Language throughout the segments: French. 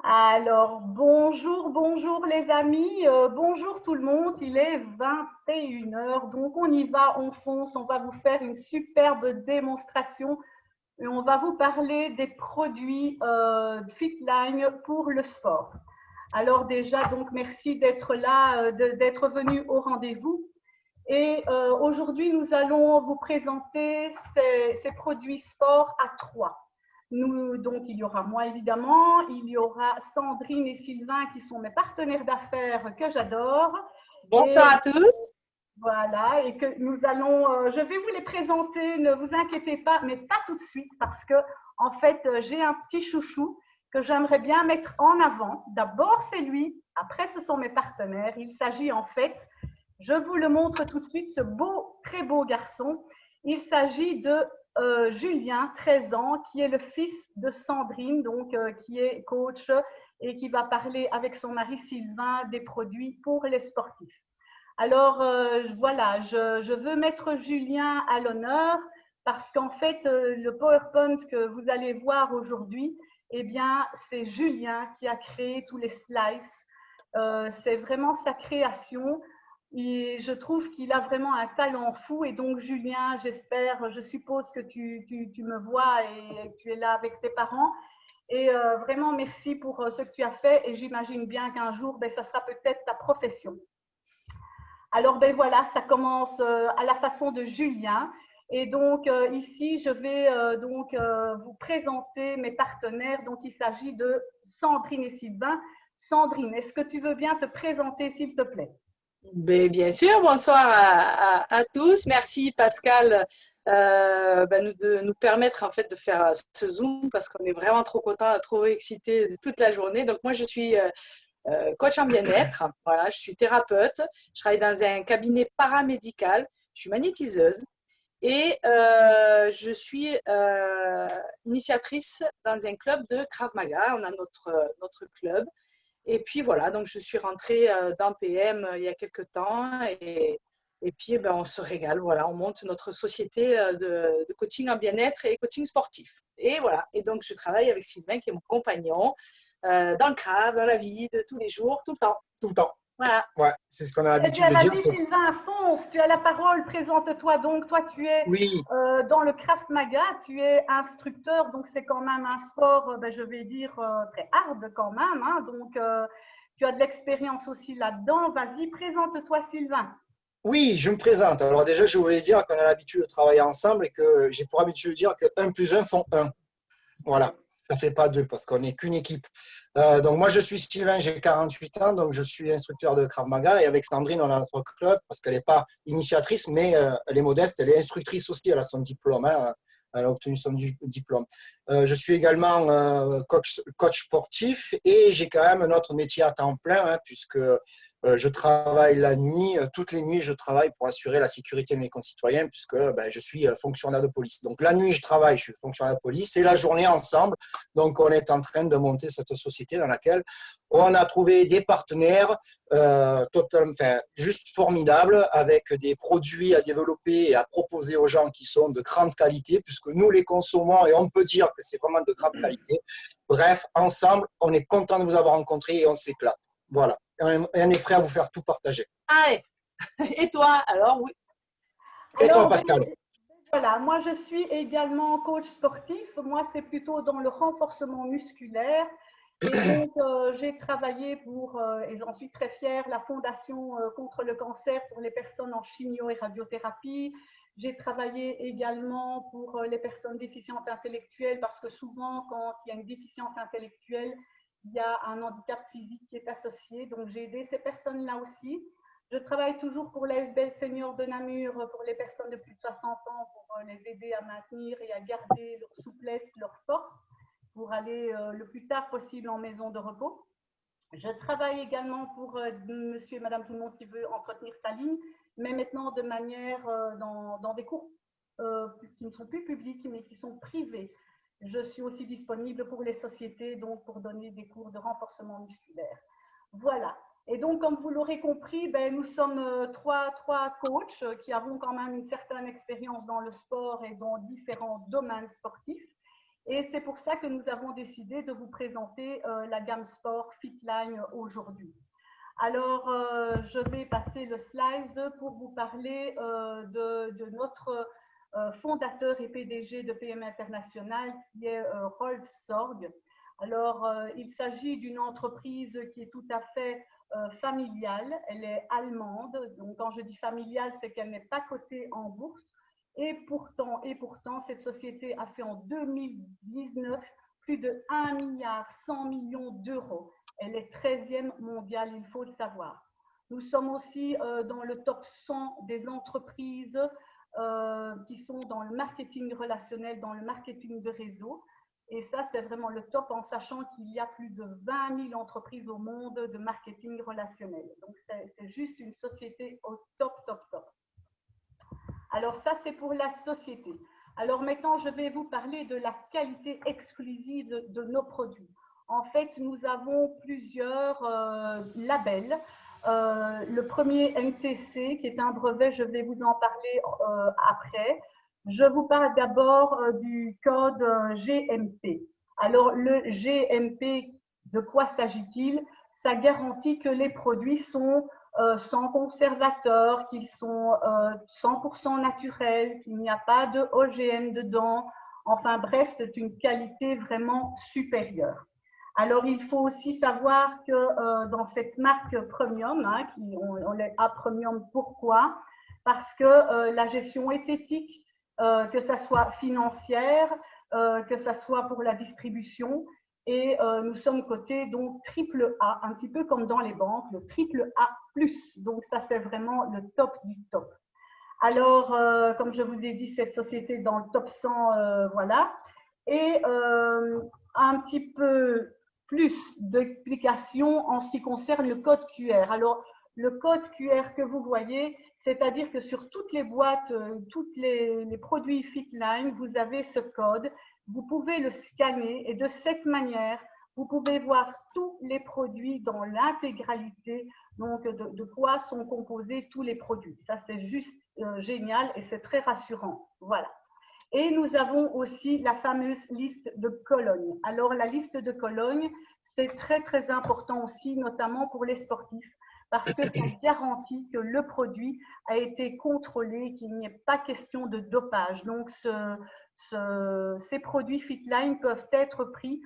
Alors, bonjour, bonjour les amis, bonjour tout le monde, il est 21 heures, donc on y va, on fonce, on va vous faire une superbe démonstration et on va vous parler des produits Fitline pour le sport. Alors déjà, donc merci d'être là, d'être venu au rendez-vous. Et aujourd'hui, nous allons vous présenter ces produits sport à trois. Donc, il y aura moi évidemment, il y aura Sandrine et Sylvain qui sont mes partenaires d'affaires que j'adore. Bonsoir à tous. Voilà, et que nous allons, je vais vous les présenter, ne vous inquiétez pas, mais pas tout de suite parce que en fait, j'ai un petit chouchou que j'aimerais bien mettre en avant. D'abord, c'est lui, après, ce sont mes partenaires. Il s'agit en fait, je vous le montre tout de suite, ce beau, très beau garçon. Il s'agit de Julien, 13 ans, qui est le fils de Sandrine, donc qui est coach et qui va parler avec son mari Sylvain des produits pour les sportifs. Alors voilà, je veux mettre Julien à l'honneur parce qu'en fait, le PowerPoint que vous allez voir aujourd'hui, eh bien, c'est Julien qui a créé tous les slides. C'est vraiment sa création. Et je trouve qu'il a vraiment un talent fou. Et donc, Julien, j'espère, je suppose que tu me vois et que tu es là avec tes parents. Et vraiment, merci pour ce que tu as fait. Et j'imagine bien qu'un jour, ben, ça sera peut-être ta profession. Alors, ben voilà, ça commence à la façon de Julien. Et donc, ici, je vais vous présenter mes partenaires. Donc, il s'agit de Sandrine et Sylvain. Sandrine, est-ce que tu veux bien te présenter, s'il te plaît? Bien sûr, bonsoir à tous. Merci Pascal de nous permettre en fait de faire ce Zoom parce qu'on est vraiment trop content, trop excités toute la journée. Donc moi je suis coach en bien-être. Voilà, je suis thérapeute. Je travaille dans un cabinet paramédical. Je suis magnétiseuse et je suis initiatrice dans un club de Krav Maga. On a notre club. Et puis voilà, donc je suis rentrée dans PM il y a quelques temps et puis on se régale, voilà, on monte notre société de coaching en bien-être et coaching sportif. Et voilà, et donc je travaille avec Sylvain qui est mon compagnon dans le CRAV, dans la vie de tous les jours, tout le temps. Tout le temps. Voilà. Ouais, c'est ce qu'on a Eh l'habitude bien, de dire. vas-y, Sylvain, fonce, tu as la parole, présente-toi. Donc, toi, tu es Oui, dans le Krav Maga, tu es instructeur, donc c'est quand même un sport, je vais dire, très hard quand même. Hein, donc, tu as de l'expérience aussi là-dedans. Vas-y, présente-toi, Sylvain. oui, je me présente. Alors déjà, je voulais dire qu'on a l'habitude de travailler ensemble et que j'ai pour habitude de dire que 1 plus 1 font 1. Voilà, ça fait pas 2 parce qu'on n'est qu'une équipe. Donc moi, je suis Sylvain, j'ai 48 ans, donc je suis instructeur de Krav Maga et avec Sandrine, on a notre club parce qu'elle n'est pas initiatrice, mais elle est modeste, elle est instructrice aussi, elle a son diplôme, hein, elle a obtenu son diplôme. Je suis également coach sportif et j'ai quand même un autre métier à temps plein, hein, puisque je travaille la nuit, toutes les nuits je travaille pour assurer la sécurité de mes concitoyens puisque je suis fonctionnaire de police. Donc la nuit je travaille, je suis fonctionnaire de police et la journée ensemble. Donc on est en train de monter cette société dans laquelle on a trouvé des partenaires juste formidables avec des produits à développer et à proposer aux gens qui sont de grande qualité puisque nous les consommons et on peut dire que c'est vraiment de grande qualité. Bref, ensemble, on est content de vous avoir rencontré et on s'éclate. Voilà. Et on est prêt à vous faire tout partager. Ah, et toi, alors, oui. Et toi, Alors, Pascal? voilà, moi, je suis également coach sportif. Moi, c'est plutôt dans le renforcement musculaire. Et donc, j'ai travaillé pour, et j'en suis très fière, la Fondation contre le cancer pour les personnes en chimio et radiothérapie. J'ai travaillé également pour les personnes déficientes intellectuelles parce que souvent, quand il y a une déficience intellectuelle, il y a un handicap physique qui est associé. Donc, j'ai aidé ces personnes-là aussi. Je travaille toujours pour l'ASBL Senior de Namur pour les personnes de plus de 60 ans pour les aider à maintenir et à garder leur souplesse, leur force pour aller le plus tard possible en maison de repos. Je travaille également pour monsieur et madame tout le monde qui veut entretenir sa ligne, mais maintenant de manière dans des cours qui ne sont plus publics mais qui sont privés. Je suis aussi disponible pour les sociétés, donc pour donner des cours de renforcement musculaire. Voilà. Et donc, comme vous l'aurez compris, nous sommes trois coachs qui avons quand même une certaine expérience dans le sport et dans différents domaines sportifs. Et c'est pour ça que nous avons décidé de vous présenter la gamme sport Fitline aujourd'hui. Alors, je vais passer le slide pour vous parler de notre fondateur et PDG de PM International, qui est Rolf Sorg. Alors, il s'agit d'une entreprise qui est tout à fait familiale. Elle est allemande. Donc, quand je dis familiale, c'est qu'elle n'est pas cotée en bourse. Et pourtant, cette société a fait en 2019 plus de 1,1 milliard d'euros. Elle est 13e mondiale, il faut le savoir. Nous sommes aussi dans le top 100 des entreprises qui sont dans le marketing relationnel, dans le marketing de réseau. Et ça, c'est vraiment le top en sachant qu'il y a plus de 20 000 entreprises au monde de marketing relationnel. Donc, c'est juste une société au top, top, top. Alors, ça, c'est pour la société. Alors, maintenant, je vais vous parler de la qualité exclusive de nos produits. En fait, nous avons plusieurs labels. Le premier NTC, qui est un brevet, je vais vous en parler après. Je vous parle d'abord du code GMP. Alors, le GMP, de quoi s'agit-il? Ça garantit que les produits sont sans conservateur, qu'ils sont 100% naturels, qu'il n'y a pas de OGM dedans. Enfin bref, c'est une qualité vraiment supérieure. Alors, il faut aussi savoir que dans cette marque premium, hein, on l'est A premium, pourquoi? Parce que la gestion est éthique, que ça soit financière, que ça soit pour la distribution. Et nous sommes cotés donc triple A, un petit peu comme dans les banques, le triple A+. Donc, ça, c'est vraiment le top du top. Alors, comme je vous ai dit, cette société est dans le top 100, voilà. Et un petit peu plus d'explications en ce qui concerne le code QR. Alors, le code QR que vous voyez, c'est-à-dire que sur toutes les boîtes, tous les produits Fitline, vous avez ce code. Vous pouvez le scanner et de cette manière, vous pouvez voir tous les produits dans l'intégralité, donc de quoi sont composés tous les produits. Ça, c'est juste génial et c'est très rassurant. Voilà. Et nous avons aussi la fameuse liste de Cologne. Alors, la liste de Cologne, c'est très, très important aussi, notamment pour les sportifs, parce que ça garantit que le produit a été contrôlé, qu'il n'y ait pas question de dopage. Donc, ces produits Fitline peuvent être pris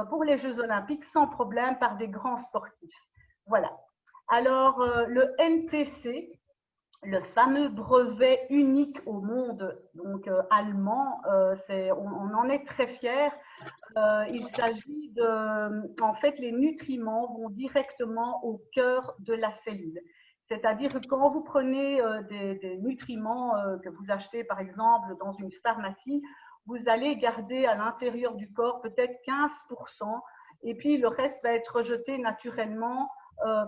pour les Jeux Olympiques sans problème par des grands sportifs. Voilà. Alors, le NTC, le fameux brevet unique au monde, donc allemand, on en est très fiers. Il s'agit de, en fait, les nutriments vont directement au cœur de la cellule. C'est-à-dire que quand vous prenez des nutriments que vous achetez, par exemple, dans une pharmacie, vous allez garder à l'intérieur du corps peut-être 15%, et puis le reste va être rejeté naturellement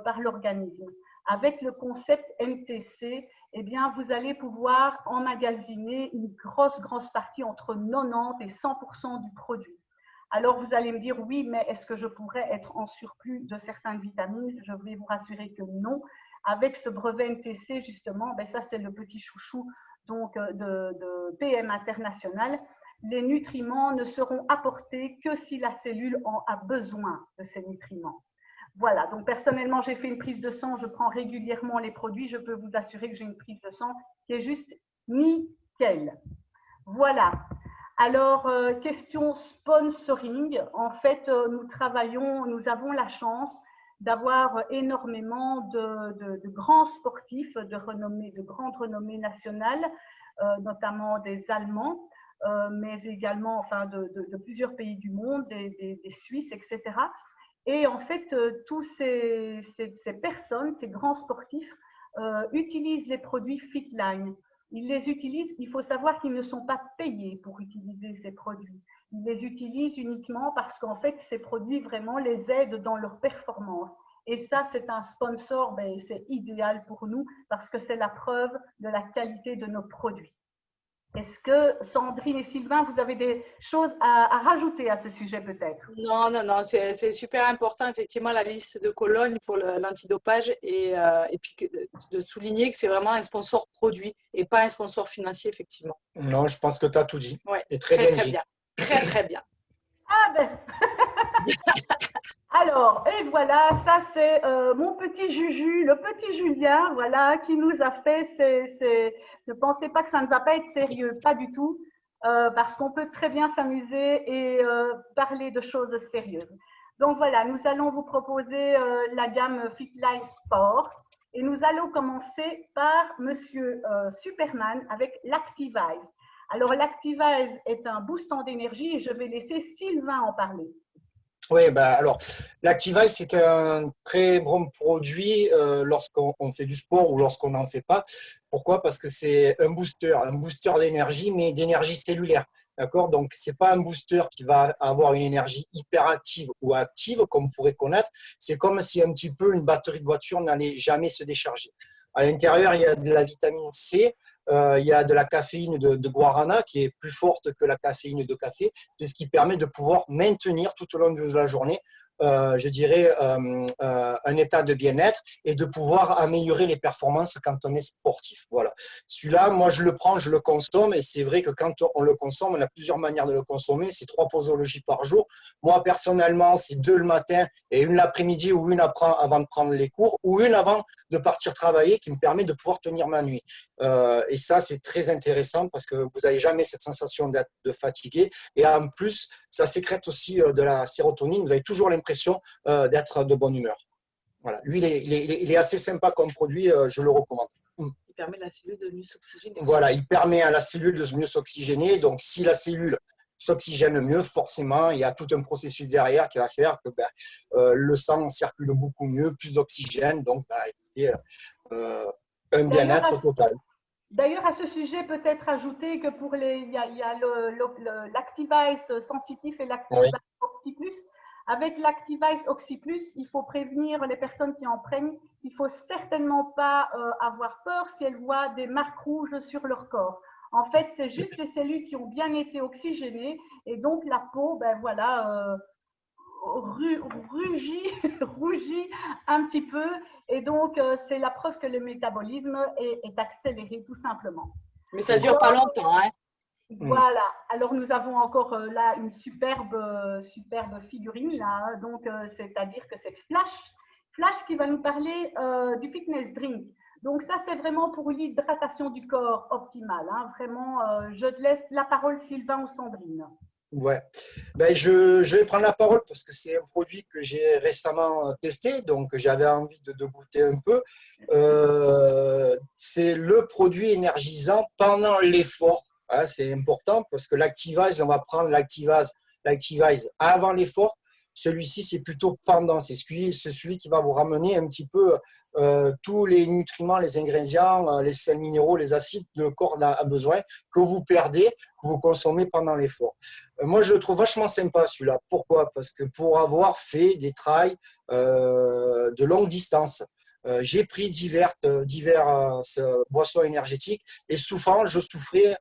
par l'organisme. Avec le concept NTC, eh bien, vous allez pouvoir emmagasiner une grosse partie entre 90 et 100% du produit. Alors, vous allez me dire, oui, mais est-ce que je pourrais être en surplus de certaines vitamines? Je vais vous rassurer que non. Avec ce brevet NTC, justement, ben ça, c'est le petit chouchou donc, de PM International. Les nutriments ne seront apportés que si la cellule en a besoin de ces nutriments. Voilà, donc personnellement, j'ai fait une prise de sang, je prends régulièrement les produits, je peux vous assurer que j'ai une prise de sang qui est juste nickel. Voilà. Alors, question sponsoring. En fait, nous avons la chance d'avoir énormément de grands sportifs de grande renommée nationale, notamment des Allemands, mais également enfin, de plusieurs pays du monde, des Suisses, etc. Et en fait, tous ces personnes, ces grands sportifs, utilisent les produits Fitline. Ils les utilisent, il faut savoir qu'ils ne sont pas payés pour utiliser ces produits. Ils les utilisent uniquement parce qu'en fait, ces produits vraiment les aident dans leur performance. Et ça, c'est un sponsor, ben, c'est idéal pour nous parce que c'est la preuve de la qualité de nos produits. Est-ce que Sandrine et Sylvain, vous avez des choses à rajouter à ce sujet peut-être? Non, c'est super important, effectivement, la liste de Cologne pour l'antidopage et puis de souligner que c'est vraiment un sponsor produit et pas un sponsor financier, effectivement. Non, je pense que tu as tout dit. Ouais, et très bien dit. bien. Très bien. Ah ben, alors, et voilà, ça c'est mon petit Juju, le petit Julien, voilà, qui nous a fait ne pensez pas que ça ne va pas être sérieux, pas du tout, parce qu'on peut très bien s'amuser et parler de choses sérieuses. Donc voilà, nous allons vous proposer la gamme Fit Life Sport et nous allons commencer par Monsieur Superman avec l'Activise. Alors l'Activise est un boostant d'énergie et je vais laisser Sylvain en parler. Oui, bah alors, l'Activise, c'est un très bon produit lorsqu'on fait du sport ou lorsqu'on n'en fait pas. Pourquoi? Parce que c'est un booster d'énergie, mais d'énergie cellulaire. D'accord? Donc, c'est pas un booster qui va avoir une énergie hyperactive ou active, comme on pourrait connaître. C'est comme si un petit peu une batterie de voiture n'allait jamais se décharger. À l'intérieur, il y a de la vitamine C, il y a de la caféine de guarana qui est plus forte que la caféine de café. C'est ce qui permet de pouvoir maintenir tout au long de la journée, je dirais, un état de bien-être et de pouvoir améliorer les performances quand on est sportif. Voilà. Celui-là, moi, je le prends, je le consomme et c'est vrai que quand on le consomme, on a plusieurs manières de le consommer. C'est 3 posologies par jour. Moi, personnellement, c'est 2 le matin et une l'après-midi ou une avant de prendre les cours ou une avant de partir travailler qui me permet de pouvoir tenir ma nuit. Et ça, c'est très intéressant parce que vous n'avez jamais cette sensation d'être fatigué. Et en plus, ça sécrète aussi de la sérotonine. Vous avez toujours l'impression d'être de bonne humeur. Voilà. Lui, il est assez sympa comme produit. Je le recommande. Il permet à la cellule de mieux s'oxygéner. Voilà, il permet à la cellule de mieux s'oxygéner. Donc, si la cellule s'oxygène mieux, forcément, il y a tout un processus derrière qui va faire que le sang circule beaucoup mieux, plus d'oxygène. Donc, un bien-être total. D'ailleurs, à ce sujet, peut-être ajouter que il y a l'Activise sensitif et l'Activise Oui. Oxyplus. Avec l'Activise Oxyplus, il faut prévenir les personnes qui en prennent. Il faut certainement pas avoir peur si elles voient des marques rouges sur leur corps. En fait, c'est juste les cellules qui ont bien été oxygénées et donc la peau, ben voilà, rugit, rougit un petit peu. Et donc, c'est la preuve que le métabolisme est accéléré, tout simplement. Mais ça ne dure pas longtemps. Hein. Voilà. Alors, nous avons encore là une superbe figurine, là. Donc, c'est-à-dire que c'est Flash qui va nous parler du fitness drink. Donc, ça, c'est vraiment pour l'hydratation du corps optimale. Hein. Vraiment, je te laisse la parole, Sylvain ou Sandrine. Ouais. Ben, je vais prendre la parole parce que c'est un produit que j'ai récemment testé, donc j'avais envie de goûter un peu. C'est le produit énergisant pendant l'effort. Hein, c'est important parce que l'Activise, on va prendre l'Activise avant l'effort. Celui-ci, c'est plutôt pendant. C'est celui qui va vous ramener un petit peu tous les nutriments, les ingrédients, les sels minéraux, les acides que le corps a besoin, que vous perdez, que vous consommez pendant l'effort. Moi, je le trouve vachement sympa celui-là. Pourquoi? Parce que pour avoir fait des trails de longue distance, j'ai pris divers boissons énergétiques et souvent, je souffrais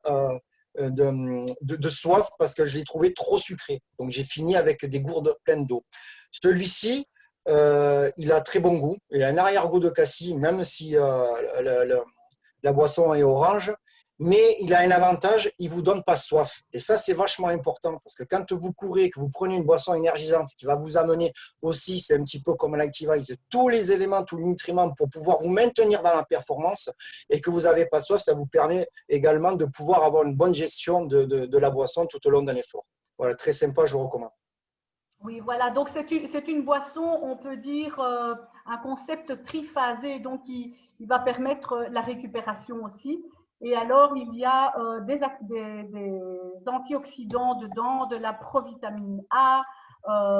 de soif parce que je les trouvais trop sucrés. Donc, j'ai fini avec des gourdes pleines d'eau. Celui-ci, il a très bon goût. Il a un arrière-goût de cassis, même si la boisson est orange. Mais il a un avantage, il ne vous donne pas soif. Et ça, c'est vachement important parce que quand vous courez, que vous prenez une boisson énergisante qui va vous amener aussi, c'est un petit peu comme l'Activise, tous les éléments, tous les nutriments pour pouvoir vous maintenir dans la performance et que vous n'avez pas soif, ça vous permet également de pouvoir avoir une bonne gestion de la boisson tout au long d'un effort. Voilà, très sympa, je vous recommande. Oui, voilà. Donc, c'est une boisson, on peut dire, un concept triphasé, donc il va permettre la récupération aussi. Et alors, il y a des antioxydants dedans, de la provitamine A.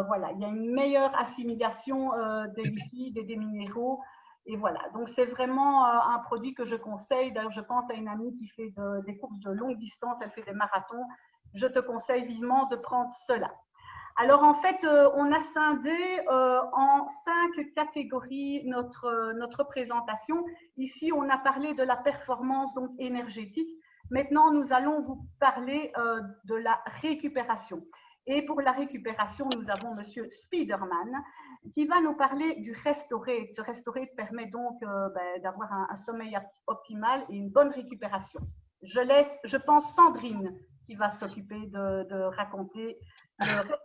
Voilà, il y a une meilleure assimilation des lipides et des minéraux. Et voilà, donc c'est vraiment un produit que je conseille. D'ailleurs, je pense à une amie qui fait des courses de longue distance, elle fait des marathons. Je te conseille vivement de prendre cela. Alors en fait, on a scindé en 5 catégories notre présentation. Ici, on a parlé de la performance donc énergétique. Maintenant, nous allons vous parler de la récupération. Et pour la récupération, nous avons Monsieur Spiderman qui va nous parler du Restorate. Ce Restorate permet donc d'avoir un sommeil optimal et une bonne récupération. Je laisse, je pense, Sandrine qui va s'occuper de raconter le Restorate.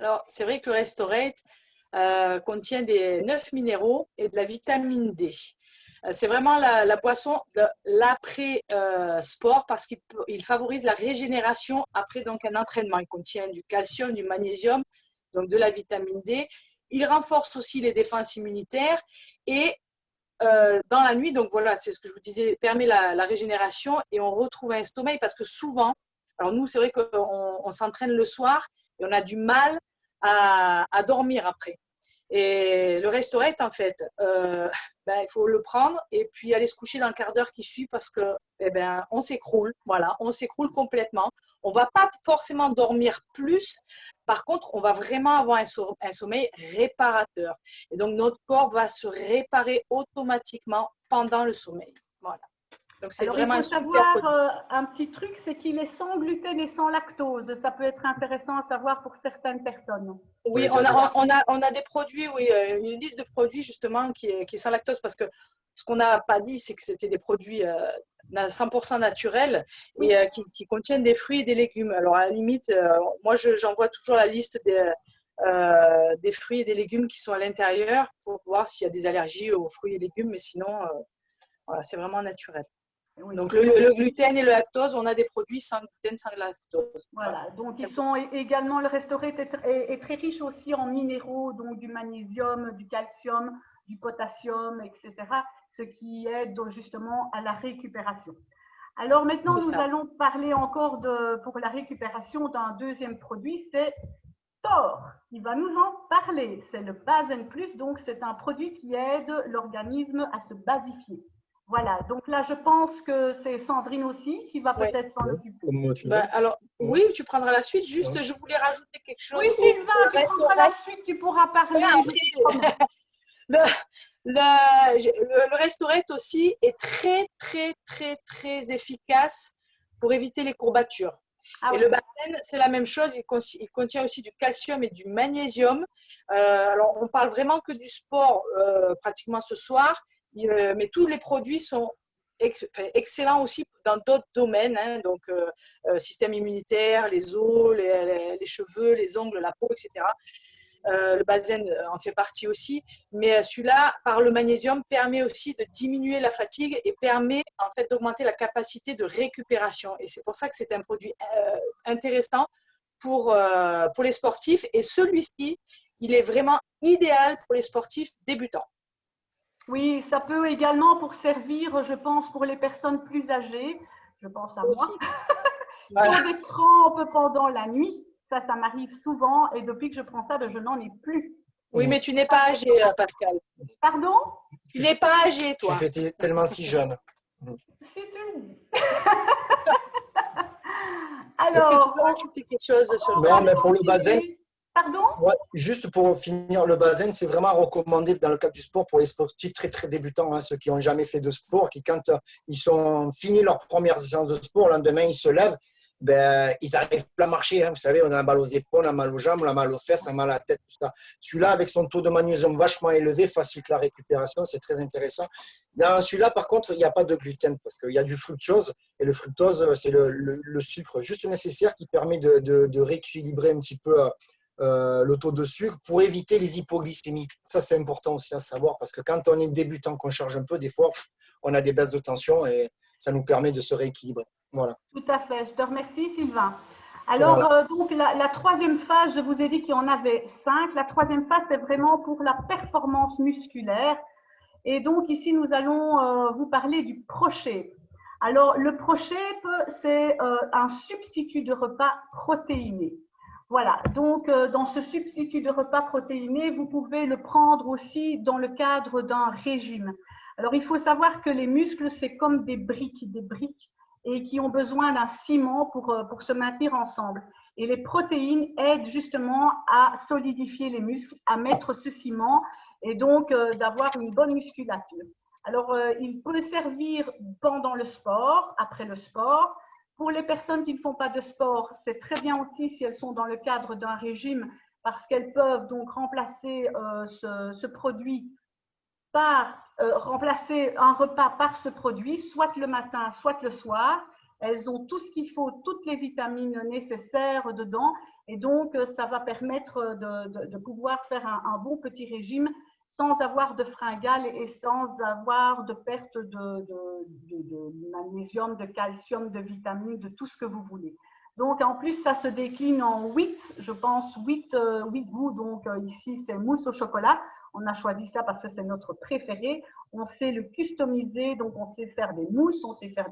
Alors, c'est vrai que le Restorate contient des 9 minéraux et de la vitamine D. C'est vraiment la boisson de l'après-sport parce qu'il favorise la régénération après donc, un entraînement. Il contient du calcium, du magnésium, donc de la vitamine D. Il renforce aussi les défenses immunitaires et dans la nuit, donc voilà, c'est ce que je vous disais, permet la régénération et on retrouve un sommeil parce que souvent, alors nous, c'est vrai qu'on s'entraîne le soir et on a du mal à dormir après. Et le Restorate, en fait, il faut le prendre et puis aller se coucher dans le quart d'heure qui suit parce que, on s'écroule, voilà, on s'écroule complètement. On ne va pas forcément dormir plus, par contre, on va vraiment avoir un sommeil réparateur. Et donc, notre corps va se réparer automatiquement pendant le sommeil. Voilà. Donc, c'est vraiment un super produit. Un petit truc, c'est qu'il est sans gluten et sans lactose. Ça peut être intéressant à savoir pour certaines personnes. Oui, on a des produits, oui, une liste de produits justement qui est sans lactose parce que ce qu'on n'a pas dit, c'est que c'était des produits 100% naturels et qui contiennent des fruits et des légumes. Alors à la limite, moi j'envoie toujours la liste des fruits et des légumes qui sont à l'intérieur pour voir s'il y a des allergies aux fruits et légumes, mais sinon, voilà, c'est vraiment naturel. Oui. Donc le gluten et le lactose, on a des produits sans gluten, sans lactose. Voilà, donc ils sont également, le Restorate est très riche aussi en minéraux, donc du magnésium, du calcium, du potassium, etc., ce qui aide justement à la récupération. Alors maintenant, nous allons parler encore pour la récupération d'un deuxième produit, c'est Thor, qui va nous en parler. C'est le Basen Plus, donc c'est un produit qui aide l'organisme à se basifier. Voilà, donc là, je pense que c'est Sandrine aussi qui va peut-être s'en occuper. Alors, oui, tu prendras la suite. Juste, je voulais rajouter quelque chose. Oui, Sylvain, tu prendras la suite, tu pourras parler. Le Restorate aussi est très, très, très, très efficace pour éviter les courbatures. Et le Basen, c'est la même chose. Il contient aussi du calcium et du magnésium. Alors, on parle vraiment que du sport pratiquement ce soir. Mais tous les produits sont excellents aussi dans d'autres domaines, hein, donc système immunitaire, les os, les cheveux, les ongles, la peau, etc. Le Basen en fait partie aussi, mais celui-là, par le magnésium, permet aussi de diminuer la fatigue et permet en fait d'augmenter la capacité de récupération. Et c'est pour ça que c'est un produit intéressant pour les sportifs. Et celui-ci, il est vraiment idéal pour les sportifs débutants. Oui, ça peut également pour servir, je pense, pour les personnes plus âgées. Je pense à moi. Qui ont des crampes pendant la nuit. Ça m'arrive souvent et depuis que je prends ça, je n'en ai plus. Oui, mais tu n'es pas âgé, Pascal. Pardon? Tu n'es pas âgé, toi. Tu fais tellement si jeune. Si tu le dis. Alors, est-ce que tu peux rajouter quelque chose sur le Non, mais pour le Basen. Pardon? Ouais, juste pour finir, le Basen, c'est vraiment recommandé dans le cadre du sport pour les sportifs très, très débutants, hein, ceux qui n'ont jamais fait de sport, qui, quand ils sont finis leur première séance de sport, le lendemain, ils se lèvent, ils n'arrivent plus à marcher. Hein. Vous savez, on a mal aux épaules, on a mal aux jambes, on a mal aux fesses, on a mal à la tête, tout ça. Celui-là, avec son taux de magnésium vachement élevé, facilite la récupération, c'est très intéressant. Dans celui-là, par contre, il n'y a pas de gluten parce qu'il y a du fructose. Et le fructose, c'est le sucre juste nécessaire qui permet de rééquilibrer un petit peu le taux de sucre pour éviter les hypoglycémies. Ça, c'est important aussi à savoir parce que quand on est débutant, qu'on charge un peu, des fois, on a des baisses de tension et ça nous permet de se rééquilibrer. Voilà. Tout à fait. Je te remercie, Sylvain. Alors, voilà. Donc, la troisième phase, je vous ai dit qu'il y en avait 5. La troisième phase, c'est vraiment pour la performance musculaire. Et donc, ici, nous allons vous parler du ProShape. Alors, le ProShape, c'est un substitut de repas protéiné. Voilà, donc dans ce substitut de repas protéiné, vous pouvez le prendre aussi dans le cadre d'un régime. Alors, il faut savoir que les muscles, c'est comme des briques et qui ont besoin d'un ciment pour se maintenir ensemble. Et les protéines aident justement à solidifier les muscles, à mettre ce ciment et donc d'avoir une bonne musculature. Alors, il peut servir pendant le sport, après le sport. Pour les personnes qui ne font pas de sport, c'est très bien aussi si elles sont dans le cadre d'un régime parce qu'elles peuvent donc remplacer ce produit remplacer un repas par ce produit, soit le matin, soit le soir. Elles ont tout ce qu'il faut, toutes les vitamines nécessaires dedans Et donc, ça va permettre de pouvoir faire un bon petit régime sans avoir de fringales et sans avoir de perte de magnésium, de calcium, de vitamines, de tout ce que vous voulez. Donc, en plus, ça se décline en 8, je pense, 8 goûts. Donc, ici, c'est mousse au chocolat. On a choisi ça parce que c'est notre préféré. On sait le customiser, donc on sait faire des mousses, on sait faire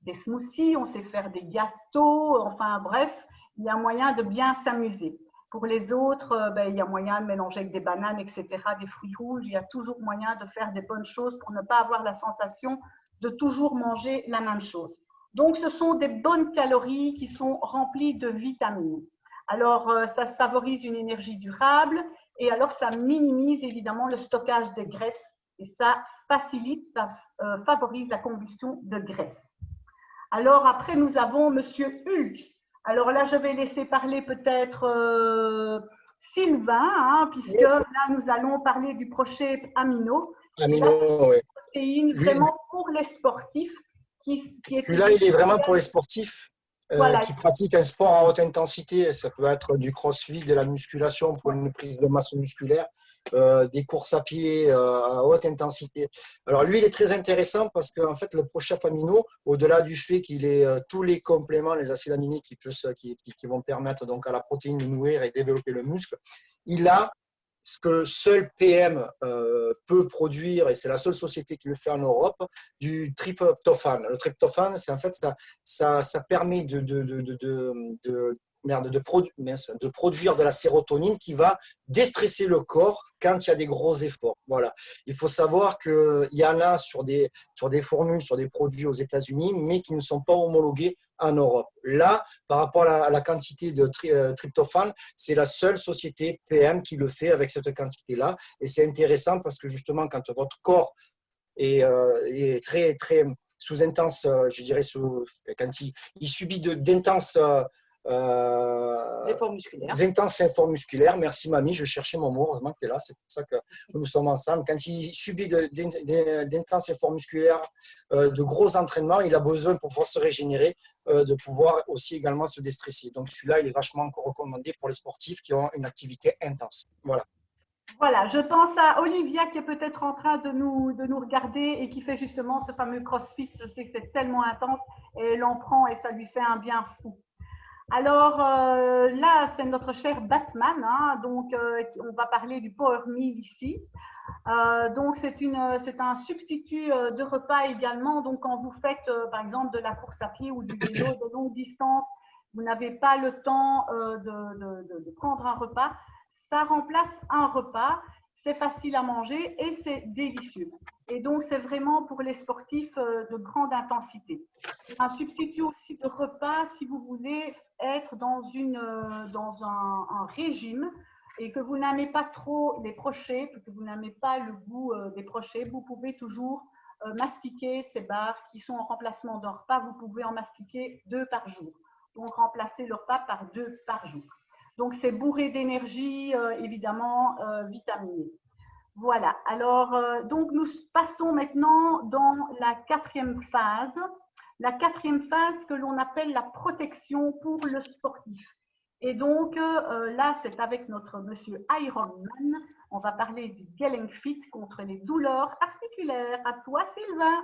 des smoothies, on sait faire des gâteaux. Enfin, bref, il y a moyen de bien s'amuser. Pour les autres, il y a moyen de mélanger avec des bananes, etc., des fruits rouges. Il y a toujours moyen de faire des bonnes choses pour ne pas avoir la sensation de toujours manger la même chose. Donc, ce sont des bonnes calories qui sont remplies de vitamines. Alors, ça favorise une énergie durable et alors ça minimise évidemment le stockage de graisse et ça facilite, ça favorise la combustion de graisse. Alors, après, nous avons Monsieur Hulk. Alors là, je vais laisser parler peut-être Sylvain, hein, puisque là, nous allons parler du prochain amino. Amino, oui. Protéine vraiment pour les sportifs. Celui-là, il est vraiment pour les sportifs voilà, qui pratiquent un sport à haute intensité. Ça peut être du crossfit, de la musculation pour une prise de masse musculaire, des courses à pied à haute intensité. Alors lui, il est très intéressant parce qu'en fait, le ProChef Amino, au-delà du fait qu'il ait tous les compléments, les acides aminés qui vont permettre donc à la protéine de nourrir et développer le muscle, il a ce que seul PM peut produire, et c'est la seule société qui le fait en Europe, du tryptophane. Le tryptophane, c'est en fait, ça permet de produire de la sérotonine qui va déstresser le corps quand il y a des gros efforts. Voilà. Il faut savoir qu'il y en a sur des formules, sur des produits aux États-Unis, mais qui ne sont pas homologués en Europe. Là, par rapport à la quantité de tryptophane, c'est la seule société PM qui le fait avec cette quantité-là. Et c'est intéressant parce que justement, quand votre corps est très, très sous intense, je dirais, quand il subit d'intenses intenses efforts musculaires. Merci mamie, je cherchais mon mot, heureusement que tu es là, c'est pour ça que nous sommes ensemble. Quand il subit d'intenses efforts musculaires, de gros entraînements, il a besoin pour pouvoir se régénérer, de pouvoir aussi également se déstresser. Donc celui-là, il est vachement recommandé pour les sportifs qui ont une activité intense. Voilà. Voilà, je pense à Olivia qui est peut-être en train de nous regarder et qui fait justement ce fameux crossfit. Je sais que c'est tellement intense et elle en prend et ça lui fait un bien fou. Alors là, c'est notre cher Batman, hein, donc on va parler du Power Meal ici. Donc c'est un substitut de repas également. Donc quand vous faites par exemple de la course à pied ou du vélo de longue distance, vous n'avez pas le temps de prendre un repas, ça remplace un repas, c'est facile à manger et c'est délicieux. Et donc, c'est vraiment pour les sportifs de grande intensité. Un substitut aussi de repas, si vous voulez être dans un régime et que vous n'aimez pas trop les brochets, que vous n'aimez pas le goût des brochets, vous pouvez toujours mastiquer ces barres qui sont en remplacement d'un repas. Vous pouvez en mastiquer 2 par jour. Donc, remplacer le repas par 2 par jour. Donc, c'est bourré d'énergie, évidemment, vitaminé. Voilà, alors donc nous passons maintenant dans la 4e phase. La 4e phase que l'on appelle la protection pour le sportif. Et donc là, c'est avec notre monsieur Ironman. On va parler du Gelenfit contre les douleurs articulaires. À toi, Sylvain.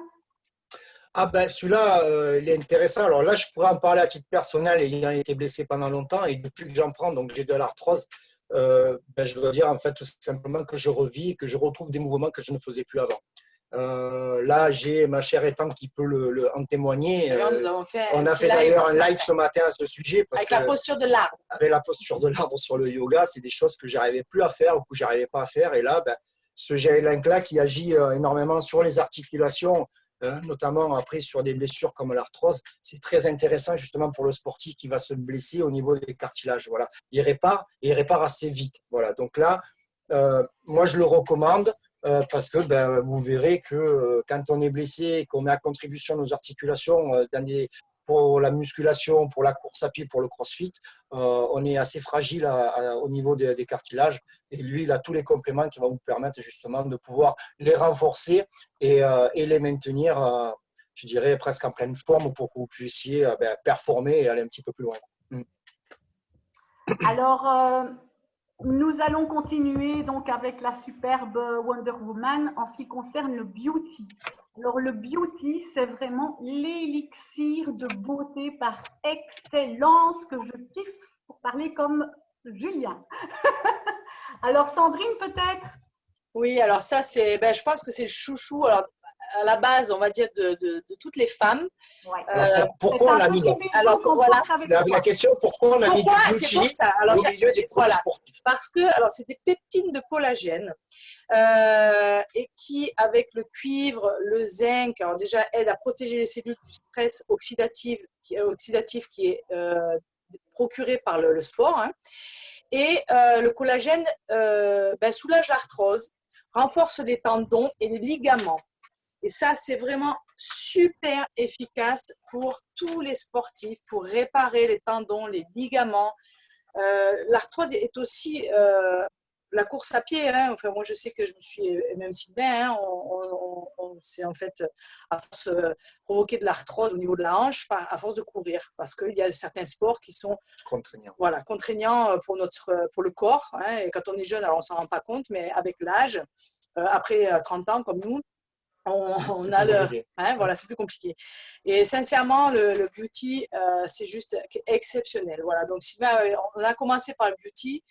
Ah ben celui-là, il est intéressant. Alors là, je pourrais en parler à titre personnel, ayant été blessé pendant longtemps et depuis que j'en prends, donc j'ai de l'arthrose, je dois dire en fait tout simplement que je revis, que je retrouve des mouvements que je ne faisais plus avant. Là, j'ai ma chère étante qui peut en témoigner. On a fait d'ailleurs un live ce matin à ce sujet. Avec la posture de l'arbre. Avec la posture de l'arbre sur le yoga, c'est des choses que je n'arrivais plus à faire ou que je n'arrivais pas à faire. Et là, ce Gelenk-là qui agit énormément sur les articulations, notamment après sur des blessures comme l'arthrose, c'est très intéressant justement pour le sportif qui va se blesser au niveau des cartilages. Voilà. Il répare assez vite. Voilà. Donc là, moi je le recommande parce que vous verrez que quand on est blessé et qu'on met à contribution nos articulations pour la musculation, pour la course à pied, pour le crossfit, on est assez fragile au niveau des cartilages. Et lui, il a tous les compléments qui vont vous permettre justement de pouvoir les renforcer et les maintenir, je dirais, presque en pleine forme pour que vous puissiez performer et aller un petit peu plus loin. Alors, nous allons continuer donc avec la superbe Wonder Woman en ce qui concerne le beauty. Alors, le beauty, c'est vraiment l'élixir de beauté par excellence que je kiffe pour parler comme Julien. Alors, Sandrine, peut-être? Oui, alors ça, je pense que c'est le chouchou. Alors, à la base, on va dire de toutes les femmes. Ouais. Pourquoi on l'a mis là? Alors, voilà. C'est la question, pourquoi on a mis du beauty c'est pour ça. Alors, au milieu des produits sportifs? Parce que c'est des peptines de collagène et qui, avec le cuivre, le zinc, alors déjà aident à protéger les cellules du stress oxydatif qui est procuré par le sport. Hein. Et le collagène soulage l'arthrose, renforce les tendons et les ligaments. Et ça, c'est vraiment super efficace pour tous les sportifs, pour réparer les tendons, les ligaments. L'arthrose est aussi la course à pied. Hein. Enfin, moi, je sais que je me suis, même Sylvain, hein, on s'est en fait, à force provoqué de l'arthrose au niveau de la hanche, à force de courir. Parce qu'il y a certains sports qui sont contraignants. Voilà, contraignants pour le corps. Hein. Et quand on est jeune, alors on ne s'en rend pas compte, mais avec l'âge, après 30 ans comme nous, on a voilà, c'est plus compliqué. Et sincèrement, le beauty, c'est juste exceptionnel. Voilà, donc Sylvain, on a commencé par le beauty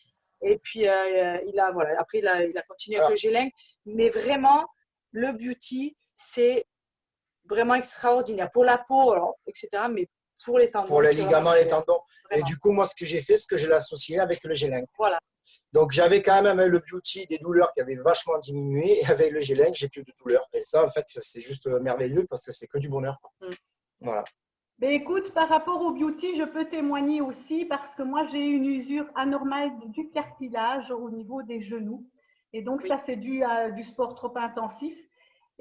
et puis après il a continué avec le gélin. Mais vraiment, le beauty, c'est vraiment extraordinaire pour la peau, alors, etc. Mais pour les tendons. Pour les ligaments, les tendons. Vraiment. Et du coup, moi, ce que j'ai fait, c'est que je l'ai associé avec le gélin. Voilà. Donc, j'avais quand même avec le beauty des douleurs qui avaient vachement diminué. Et avec le gélin, j'ai plus de douleurs. Et ça, en fait, c'est juste merveilleux parce que c'est que du bonheur. Voilà. Mais écoute, par rapport au beauty, je peux témoigner aussi parce que moi, j'ai une usure anormale du cartilage au niveau des genoux. Et donc, ça, c'est dû à du sport trop intensif.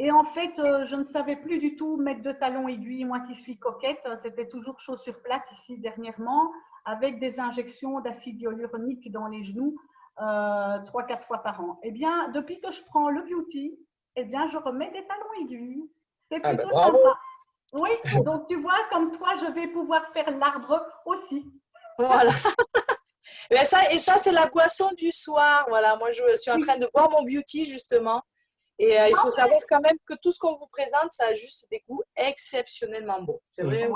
Et en fait, je ne savais plus du tout mettre de talons aiguilles. Moi qui suis coquette, c'était toujours chaussures plates ici dernièrement, avec des injections d'acide hyaluronique dans les genoux 3-4 fois par an. Eh bien, depuis que je prends le beauty, eh bien, je remets des talons aiguilles. C'est plutôt sympa. Oui, donc tu vois, comme toi, je vais pouvoir faire l'arbre aussi. Voilà. Et ça, c'est la boisson du soir. Voilà, moi, je suis en train de boire mon beauty, justement. Et il faut savoir quand même que tout ce qu'on vous présente, ça a juste des goûts exceptionnellement bons. C'est vrai,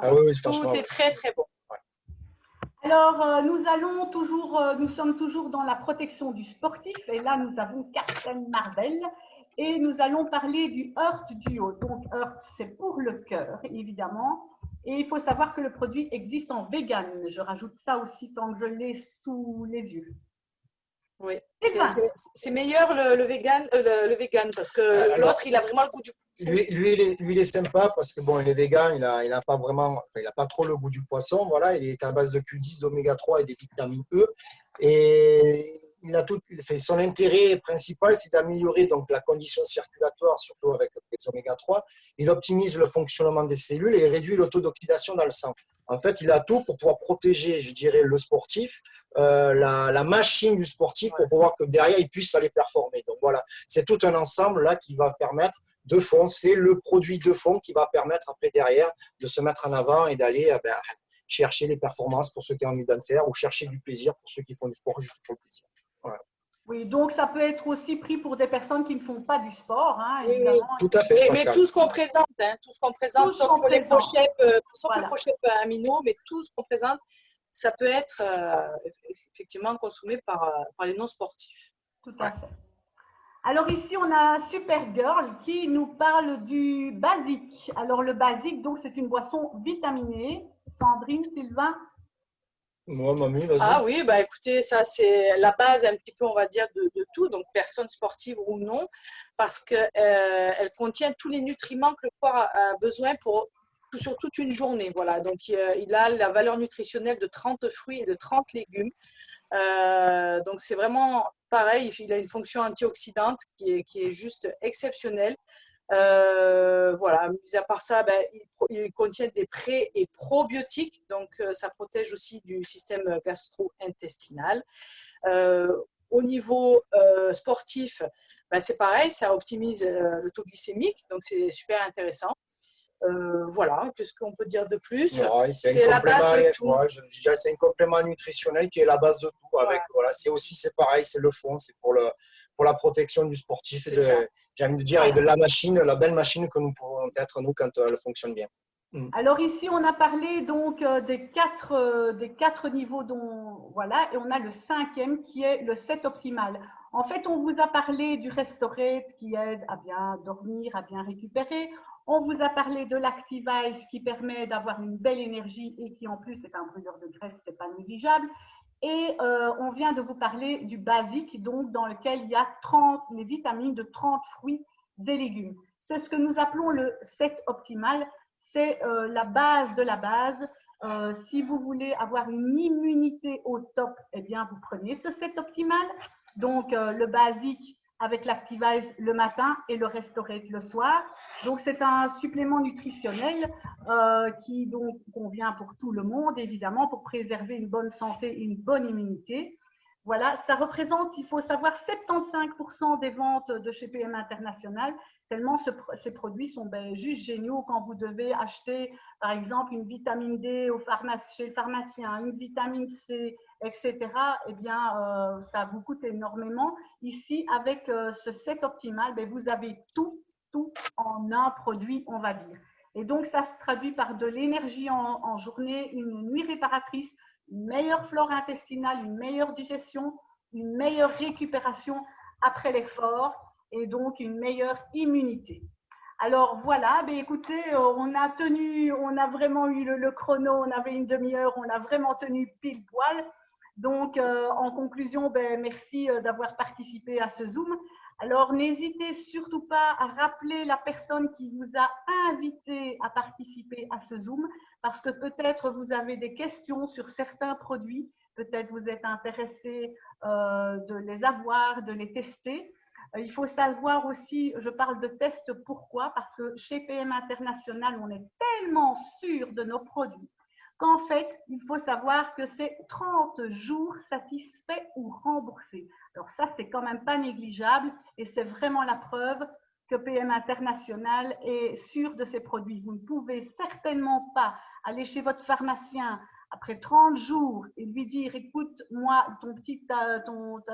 tout est très, très bon. Alors, nous sommes toujours dans la protection du sportif. Et là, nous avons Captain Marvel. Et nous allons parler du Heart Duo. Donc, Heart, c'est pour le cœur, évidemment. Et il faut savoir que le produit existe en vegan. Je rajoute ça aussi tant que je l'ai sous les yeux. Oui, c'est meilleur le vegan parce que l'autre, il a vraiment le goût du poisson. Lui, il est sympa parce que bon, il est vegan, il a pas vraiment, il a pas trop le goût du poisson. Voilà, il est à base de Q10, d'oméga 3 et des vitamines E. Et il a son intérêt principal, c'est d'améliorer donc la condition circulatoire, surtout avec les oméga 3. Il optimise le fonctionnement des cellules et réduit le taux d'oxydation dans le sang. En fait, il a tout pour pouvoir protéger, je dirais, le sportif, la machine du sportif pour pouvoir que derrière, il puisse aller performer. Donc voilà, c'est tout un ensemble là qui va permettre de fond. C'est le produit de fond qui va permettre après derrière de se mettre en avant et d'aller chercher des performances pour ceux qui ont envie d'en faire ou chercher du plaisir pour ceux qui font du sport juste pour le plaisir. Voilà. Oui, donc ça peut être aussi pris pour des personnes qui ne font pas du sport. Hein, oui, tout à fait. Mais tout ce qu'on présente, sauf les pochettes amino, mais tout ce qu'on présente, ça peut être effectivement consommé par les non-sportifs. Tout à fait. Alors ici, on a Supergirl qui nous parle du basique. Alors le basique, donc c'est une boisson vitaminée. Sandrine, Sylvain? Moi, mamie, vas-y. Ah oui, bah écoutez, ça c'est la base un petit peu, on va dire, de tout, donc personne sportive ou non, parce qu'elle contient tous les nutriments que le corps a besoin sur toute une journée. Voilà, donc il a la valeur nutritionnelle de 30 fruits et de 30 légumes. Donc c'est vraiment pareil, il a une fonction antioxydante qui est juste exceptionnelle. Voilà, mis à part ça, il contient des pré- et probiotiques, donc ça protège aussi du système gastro-intestinal. Au niveau sportif, c'est pareil, ça optimise le taux glycémique, donc c'est super intéressant. Voilà, qu'est-ce qu'on peut dire de plus? Ouais, C'est la base de tout. Ouais, je dirais c'est un complément nutritionnel qui est la base de tout. Avec, Ouais. voilà, c'est pareil, c'est le fond, c'est pour la protection du sportif, j'ai envie de dire, et de la machine, la belle machine que nous pouvons être, nous, quand elle fonctionne bien. Alors ici, on a parlé donc des quatre niveaux dont voilà, et on a le cinquième qui est le set optimal. En fait, on vous a parlé du Restorate qui aide à bien dormir, à bien récupérer. On vous a parlé de l'Activize qui permet d'avoir une belle énergie et qui en plus est un brûleur de graisse, c'est pas négligeable. Et on vient de vous parler du basique, donc dans lequel il y a les vitamines de 30 fruits et légumes. C'est ce que nous appelons le set optimal. C'est la base de la base. Si vous voulez avoir une immunité au top, eh bien, vous prenez ce set optimal. Donc, le basique avec l'Activize le matin et le Restorate le soir. Donc, c'est un supplément nutritionnel qui donc convient pour tout le monde, évidemment, pour préserver une bonne santé et une bonne immunité. Voilà, ça représente, il faut savoir, 75% des ventes de chez PM International, tellement ces produits sont juste géniaux quand vous devez acheter, par exemple, une vitamine D chez le pharmacien, une vitamine C, etc. Eh bien, ça vous coûte énormément. Ici, avec ce set optimal, vous avez tout en un produit, on va dire. Et donc, ça se traduit par de l'énergie en journée, une nuit réparatrice, une meilleure flore intestinale, une meilleure digestion, une meilleure récupération après l'effort et donc une meilleure immunité. Alors voilà, écoutez, on a vraiment eu le chrono, on avait une demi-heure, on a vraiment tenu pile poil. Donc en conclusion, merci d'avoir participé à ce Zoom. Alors n'hésitez surtout pas à rappeler la personne qui vous a invité à participer à ce Zoom, parce que peut-être vous avez des questions sur certains produits, peut-être vous êtes intéressé de les avoir, de les tester. Il faut savoir aussi, je parle de tests, pourquoi? Parce que chez PM International, on est tellement sûr de nos produits qu'en fait, il faut savoir que c'est 30 jours satisfaits ou remboursés. Alors ça, c'est quand même pas négligeable et c'est vraiment la preuve que PM International est sûr de ses produits. Vous ne pouvez certainement pas aller chez votre pharmacien après 30 jours et lui dire, écoute, moi,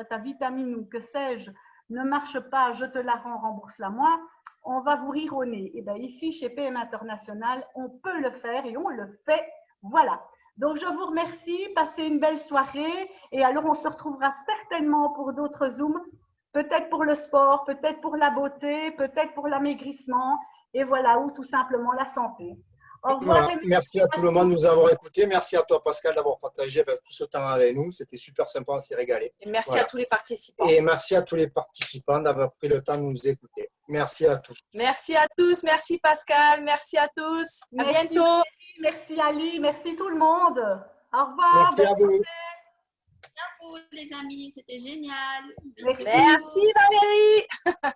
ta vitamine ou que sais-je, ne marche pas, je te la rends, rembourse-la moi, on va vous rire au nez. Et bien ici, chez PM International, on peut le faire et on le fait. Voilà. Donc, je vous remercie, passez une belle soirée et alors on se retrouvera certainement pour d'autres Zooms, peut-être pour le sport, peut-être pour la beauté, peut-être pour l'amaigrissement et voilà, ou tout simplement la santé. Au revoir. Voilà. Merci à tout le monde de nous avoir écoutés. Merci à toi, Pascal, d'avoir partagé tout ce temps avec nous. C'était super sympa, on s'est régalé. Et merci à tous les participants. Et merci à tous les participants d'avoir pris le temps de nous écouter. Merci à tous. Merci à tous. Merci Pascal. Merci à tous. À bientôt. Merci Ali. Merci tout le monde. Au revoir. Merci à vous. Bravo les amis, c'était génial. Merci Valérie.